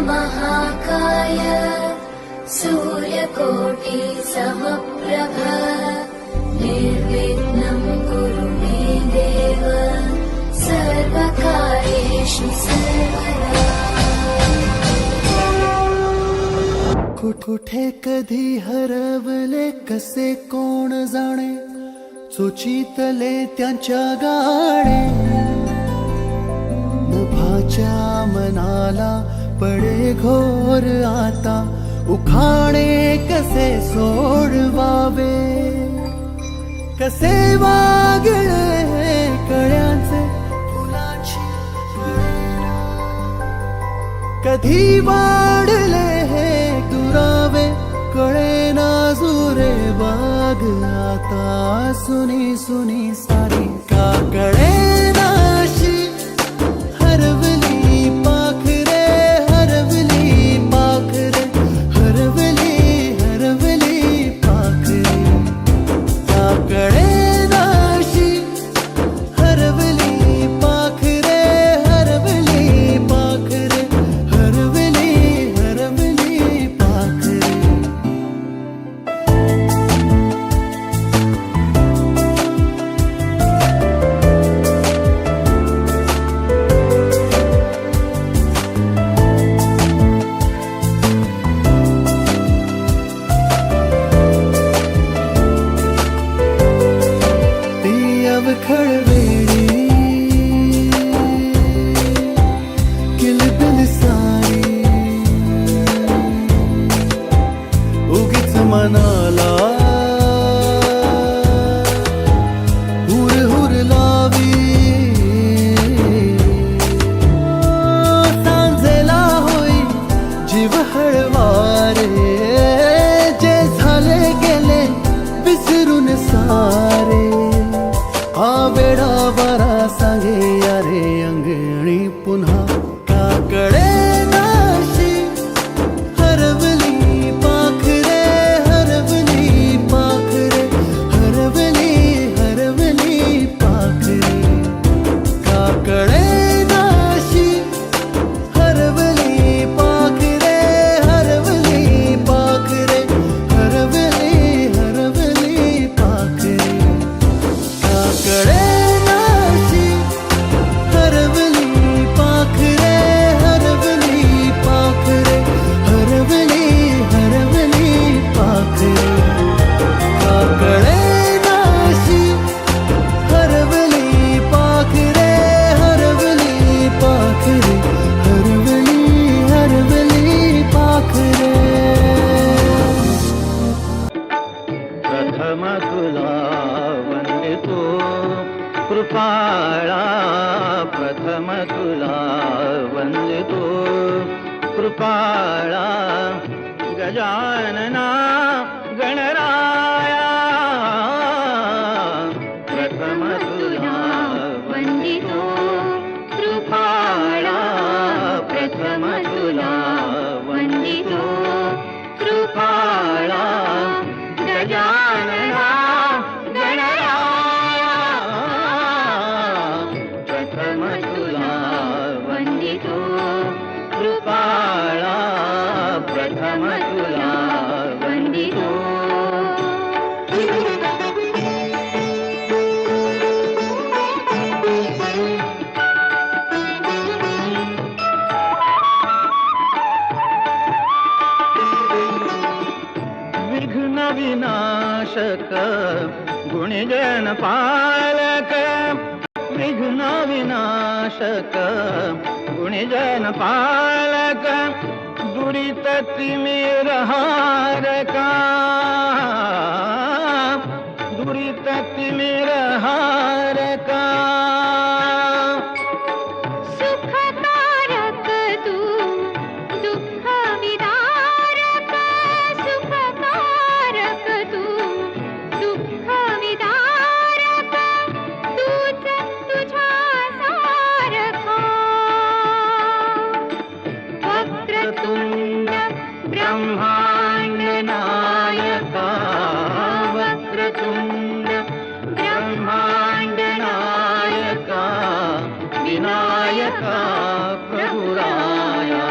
महाकाय सूर्यकोटि समप्रभ निर्विघ्नं कुरु मे देव सर्वकार्येषु सर्वदा। कुठे कधी हरवले कसे कोण जाणे, चोचीतले त्यांच्या गाणे नभाच्या मनाला पडे घोर आता, उखाणे कसे सोडवावे, कसे वागळे कळ्यांचे फुलाची कळेना, कधी वाढले हे दुरावे कळेना जुरे बाग आता, सुनी सुनी सारी का कळेना अशी हरवली पाखरे, हरवली पाखरे, हरवली हरवली पाखरे, का कळेना अशी हरवली पाखरे, हरवली पाखरे, हरवली हरवली पाखरे। अवखळ वेळी किलबिल सारी उगीच मनाला हुर हुर लावी, सांजेला होई जीव हळवारे, जे झाले गेले विसरून सारे, हा वेडा बरा सांगे अरे अंगणी पुन्हा का कळेना अशी हरवली पाखरे, हरवली पाखरे, हरवली हरवली पाखरे, का कळेना अशी हरवली पाखरे, हरवली पाखरे, हरवली हरवली पाखरे, का कळेना अशी हरवली पाखरे, हरवली पाखरे, हरवली हरवली पाखरे, का कळेना अशी हरवली पाखरे, हरवली पाखरे, हरवली हरवली पाखरे। प्रथम तुला वंदितो कृपाळा, प्रथम तुला वंदितो कृपाळा, गजानना गणराया, प्रथम तुला वंदितो कृपाळा, प्रथम तुला वंदितो कृपाळा, गजानना गणराया, प्रथम तुला वंदितो कृपाळा, प्रथम तुला वंदितो। विघ्न विनाशक गुणजन पालक, विघ्न विनाशक गुणजन पालक, दुरित तिमिर हारका, दुरित तिमिर हारका, सुखकारक तू दुःख विदारक, सुखकारक तू दुःख विदारक, तूच तुझ्या सारखा, वक्रतुंड ब्रह्मांड नायका, वक्रतुंड ब्रह्मांड नायका, विनायका प्रभुराया,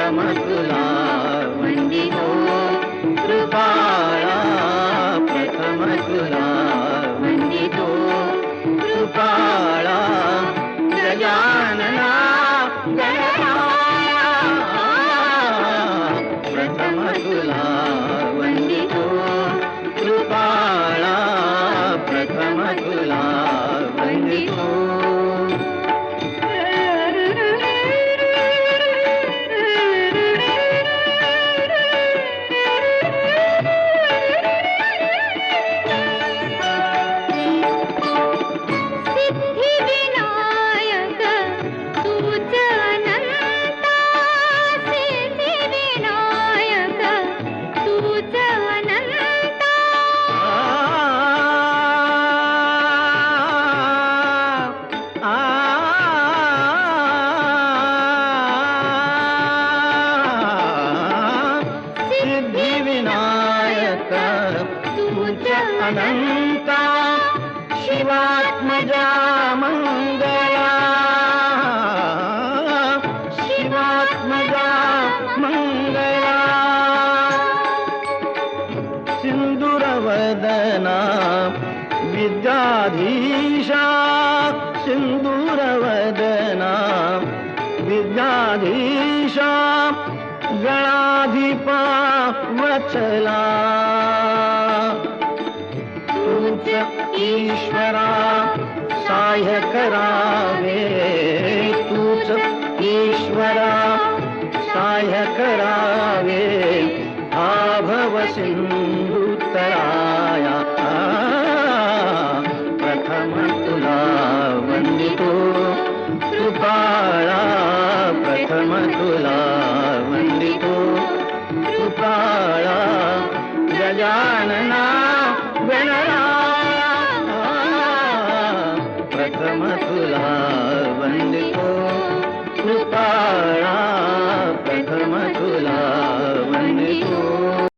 प्रथम तुला वंदितो कृपाळा प्रथम तुला वंदितो कृपाळा गजानना गणराया प्रथम तुला वंदितो कृपाळा प्रथम तुला वंदितो सिद्धिविनायक तूच अनंता सिद्धिविनायक तूच अनंता सिद्धिविनायक तुझ अनंता शिवात्मजा मंगला शिवात्मजा मंगला सिंदूरवदना विद्याधीशा सिंदूरवदना विद्याधीशा गणाधिपा वचला तूच ईश्वरा सहाय्य करावे तूच ईश्वरा सहाय्य करावे आभव सिंधुतराया प्रथम तुला वंदितो कृपाळा प्रथम तुला वंदितो कृपाळा गजानना गणराया प्रथम तुला वंदितो कृपा